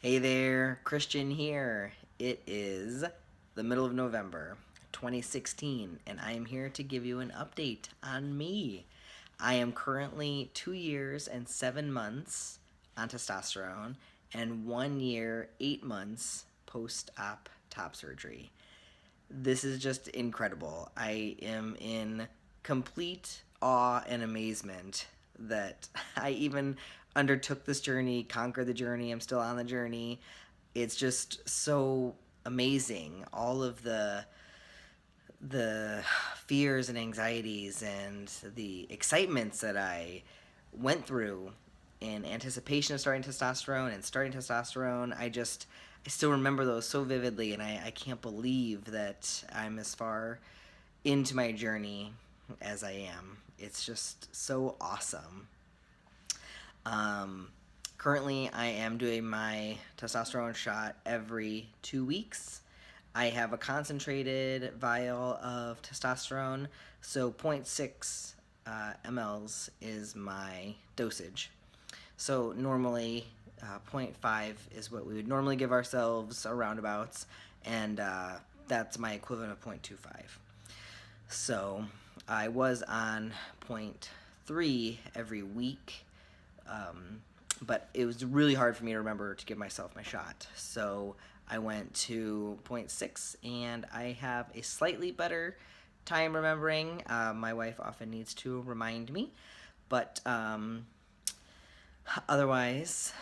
Hey there, Christian here. It is the middle of November 2016, and I am here to give you an update on me. I am currently 2 years and 7 months on testosterone and 1 year, 8 months post op top surgery. This is just incredible. I am in complete awe and amazement that I even undertook this journey, conquered the journey. I'm still on the journey. It's just so amazing. All of the fears and anxieties and the excitements that I went through in anticipation of starting testosterone and starting testosterone, I still remember those so vividly, and I can't believe that I'm as far into my journey as I am. It's just so awesome. Um, Currently, I am doing my testosterone shot every 2 weeks. I have a concentrated vial of testosterone, so zero point 0.6 mLs is my dosage. So normally, zero point 0.5 is what we would normally give ourselves, or roundabouts, and that's my equivalent of 0.25. So I was on 0.3 every week, but it was really hard for me to remember to give myself my shot. So I went to zero point 0.6, and I have a slightly better time remembering. My wife often needs to remind me, but otherwise,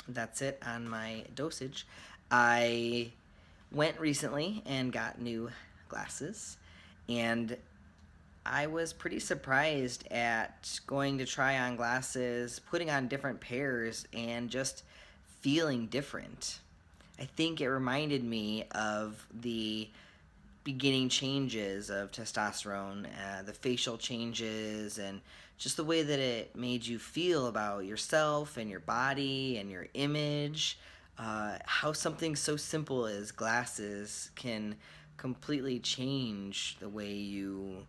that's it on my dosage. I went recently and got new glasses, and I was pretty surprised at going to try on glasses, putting on different pairs, and just feeling different. I think it reminded me of the beginning changes of testosterone, the facial changes, and just the way that it made you feel about yourself and your body and your image. How something so simple as glasses can completely change the way you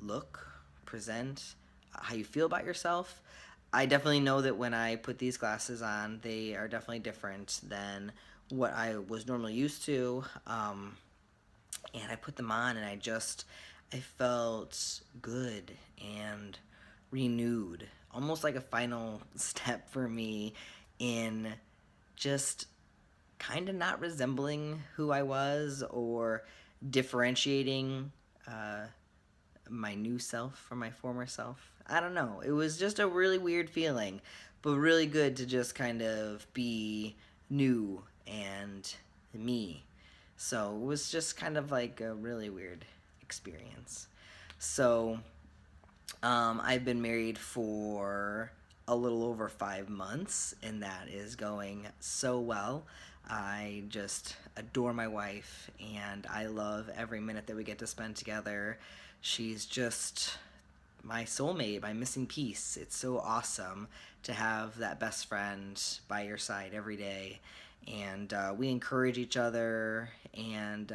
look, present, how you feel about yourself. I definitely know that when I put these glasses on, they are definitely different than what I was normally used to. And I put them on, and I felt good and renewed, almost like a final step for me in just kind of not resembling who I was, or differentiating uh, my new self from my former self. I don't know. It was just a really weird feeling, but really good to just kind of be new and me. So it was just kind of like a really weird experience. So I've been married for a little over 5 months, and that is going so well. I just adore my wife, and I love every minute that we get to spend together. She's just my soulmate, my missing piece. It's so awesome to have that best friend by your side every day. And we encourage each other, and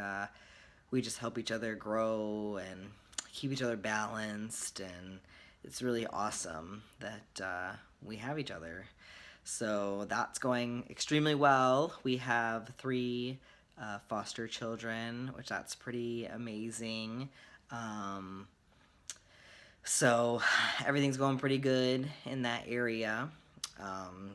we just help each other grow and keep each other balanced. And it's really awesome that we have each other. So that's going extremely well. We have three foster children, which that's pretty amazing. Um, so everything's going pretty good in that area. Um,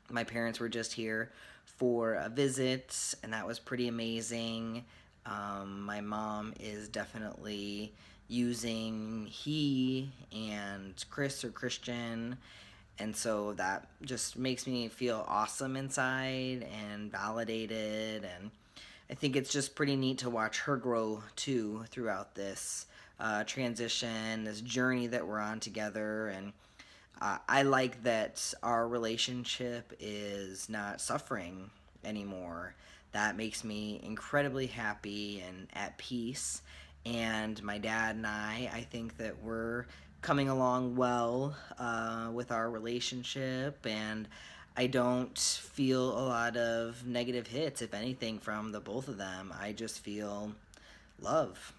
my parents were just here for a visit, and that was pretty amazing. My mom is definitely using he and Chris or Christian, and so that just makes me feel awesome inside and validated. And I think it's just pretty neat to watch her grow too throughout this transition, this journey that we're on together. And I like that our relationship is not suffering anymore. That makes me incredibly happy and at peace. And my dad and I think that we're coming along well with our relationship, and I don't feel a lot of negative hits, if anything, from the both of them. I just feel love,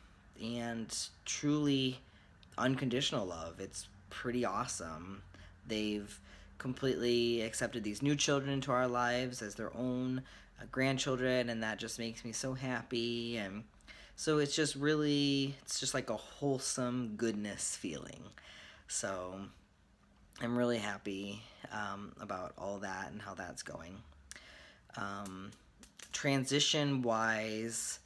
and truly unconditional love. It's pretty awesome. They've completely accepted these new children into our lives as their own grandchildren, and that just makes me so happy. And so it's just like a wholesome goodness feeling. So I'm really happy about all that and how that's going. Um, Transition wise,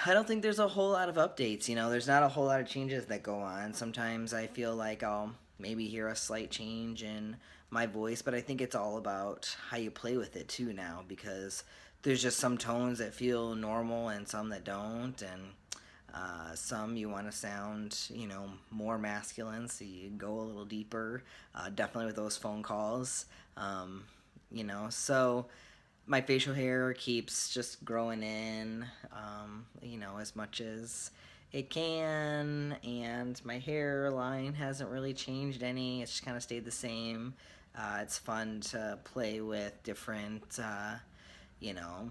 I don't think there's a whole lot of updates. There's not a whole lot of changes that go on. Sometimes I feel like I'll maybe hear a slight change in my voice, but I think it's all about how you play with it too now, because there's just some tones that feel normal and some that don't, and some you want to sound, more masculine, so you go a little deeper. Definitely with those phone calls, so my facial hair keeps just growing in, as much as it can, and my hairline hasn't really changed any. It's just kind of stayed the same. It's fun to play with different, you know,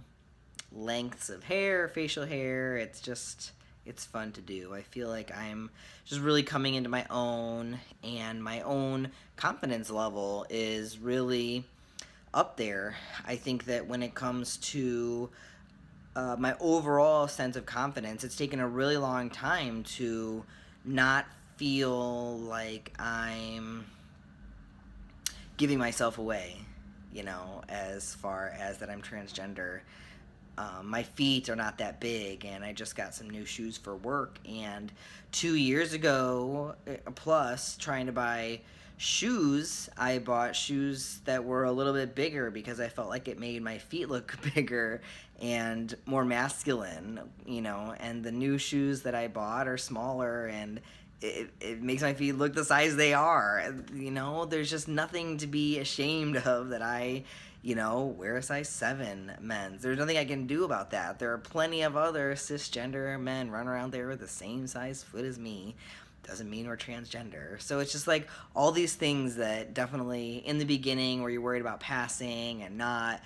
lengths of hair, facial hair. It's fun to do. I feel like I'm just really coming into my own, and my own confidence level is really up there. I think that when it comes to my overall sense of confidence, it's taken a really long time to not feel like I'm giving myself away, as far as that I'm transgender. My feet are not that big, and I just got some new shoes for work. And 2 years ago, plus, trying to buy shoes, I bought shoes that were a little bit bigger because I felt like it made my feet look bigger and more masculine, And the new shoes that I bought are smaller, and it makes my feet look the size they are. There's just nothing to be ashamed of that I wear a size 7 men's. There's nothing I can do about that. There are plenty of other cisgender men running around there with the same size foot as me. Doesn't mean we're transgender. So it's just like all these things that definitely in the beginning where you're worried about passing and not,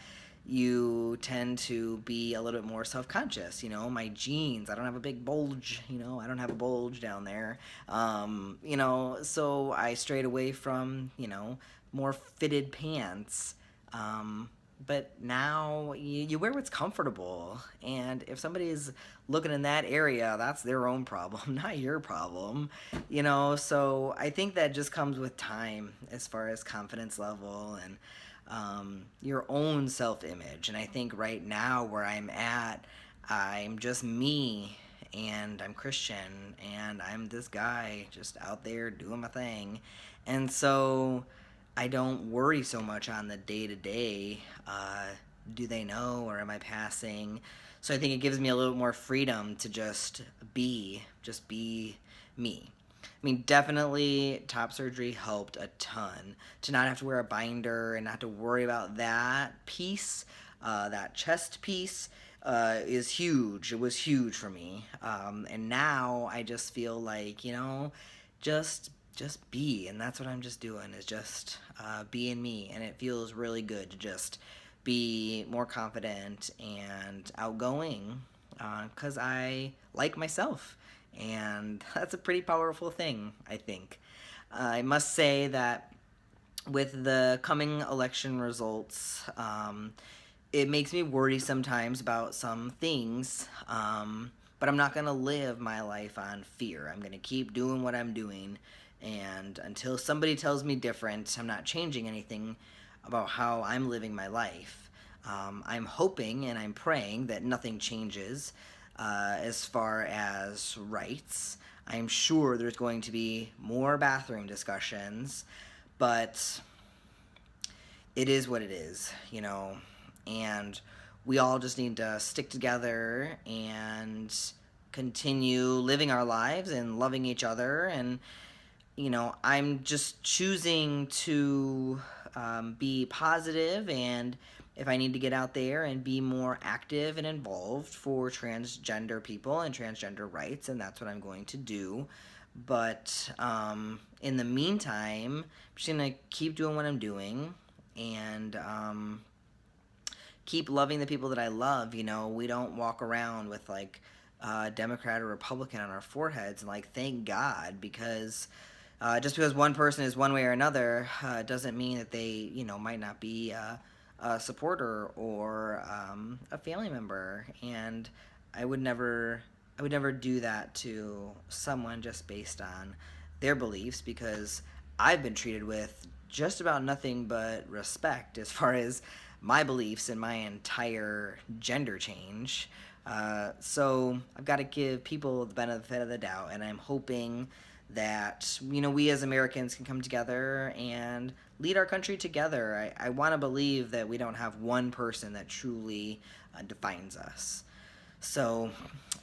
you tend to be a little bit more self-conscious. My jeans, I don't have a big bulge, I don't have a bulge down there. So I strayed away from, more fitted pants. But now you wear what's comfortable, and if somebody's looking in that area, that's their own problem, not your problem. So I think that just comes with time as far as confidence level and your own self-image. And I think right now where I'm at, I'm just me, and I'm Christian, and I'm this guy just out there doing my thing. And so I don't worry so much on the day to day. Do they know, or am I passing? So I think it gives me a little more freedom to just be me. I mean, definitely top surgery helped a ton to not have to wear a binder and not to worry about that piece. That chest piece is huge. It was huge for me. And now I just feel like, just be, and that's what I'm just doing, is just being me. And it feels really good to just be more confident and outgoing, because I like myself, and that's a pretty powerful thing, I think. I must say that with the coming election results, it makes me worry sometimes about some things, but I'm not going to live my life on fear. I'm going to keep doing what I'm doing, and until somebody tells me different, I'm not changing anything about how I'm living my life. I'm hoping and I'm praying that nothing changes as far as rights. I'm sure there's going to be more bathroom discussions, but it is what it is. And we all just need to stick together and continue living our lives and loving each other. And I'm just choosing to be positive, and if I need to get out there and be more active and involved for transgender people and transgender rights, and that's what I'm going to do. But in the meantime, I'm just going to keep doing what I'm doing, and keep loving the people that I love. We don't walk around with like Democrat or Republican on our foreheads, and like, thank God, because Just because one person is one way or another doesn't mean that they, might not be a supporter or a family member. And I would never, I would never do that to someone just based on their beliefs, because I've been treated with just about nothing but respect as far as my beliefs and my entire gender change. So I've got to give people the benefit of the doubt, and I'm hoping that we as Americans can come together and lead our country together. I want to believe that we don't have one person that truly defines us. So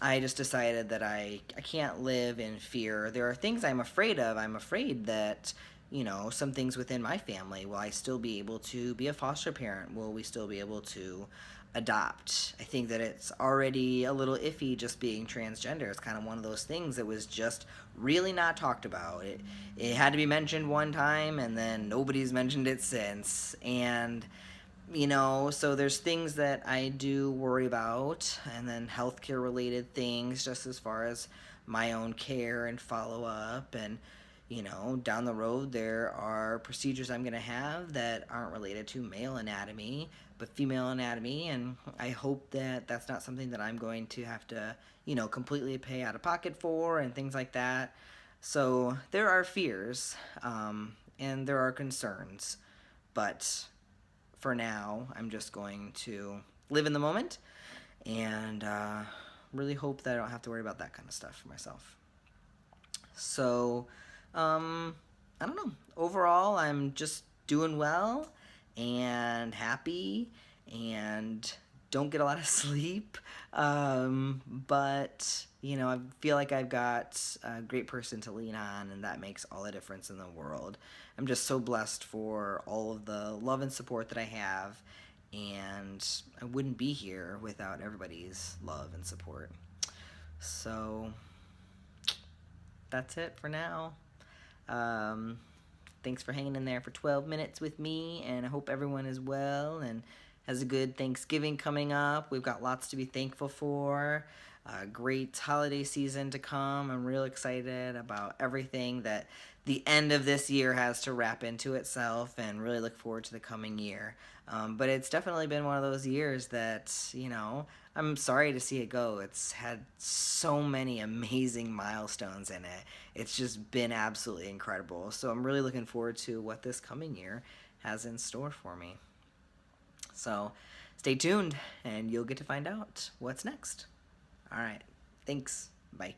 I just decided that I can't live in fear. There are things I'm afraid of. I'm afraid that, some things within my family, will I still be able to be a foster parent? Will we still be able to adopt? I think that it's already a little iffy just being transgender. It's kind of one of those things that was just really not talked about. It had to be mentioned one time, and then nobody's mentioned it since. And so there's things that I do worry about, and then healthcare related things, just as far as my own care and follow up. And, down the road, there are procedures I'm going to have that aren't related to male anatomy, but female anatomy. And I hope that that's not something that I'm going to have to, completely pay out of pocket for and things like that. So there are fears, and there are concerns, but for now, I'm just going to live in the moment and really hope that I don't have to worry about that kind of stuff for myself. So, I don't know. Overall, I'm just doing well and happy and don't get a lot of sleep. But, I feel like I've got a great person to lean on, and that makes all the difference in the world. I'm just so blessed for all of the love and support that I have, and I wouldn't be here without everybody's love and support. So, that's it for now. Um, Thanks for hanging in there for 12 minutes with me, and I hope everyone is well and has a good Thanksgiving coming up. We've got lots to be thankful for. A great holiday season to come. I'm real excited about everything that the end of this year has to wrap into itself, and really look forward to the coming year. But it's definitely been one of those years that, I'm sorry to see it go. It's had so many amazing milestones in it. It's just been absolutely incredible. So I'm really looking forward to what this coming year has in store for me. So stay tuned, and you'll get to find out what's next. All right. Thanks. Bye.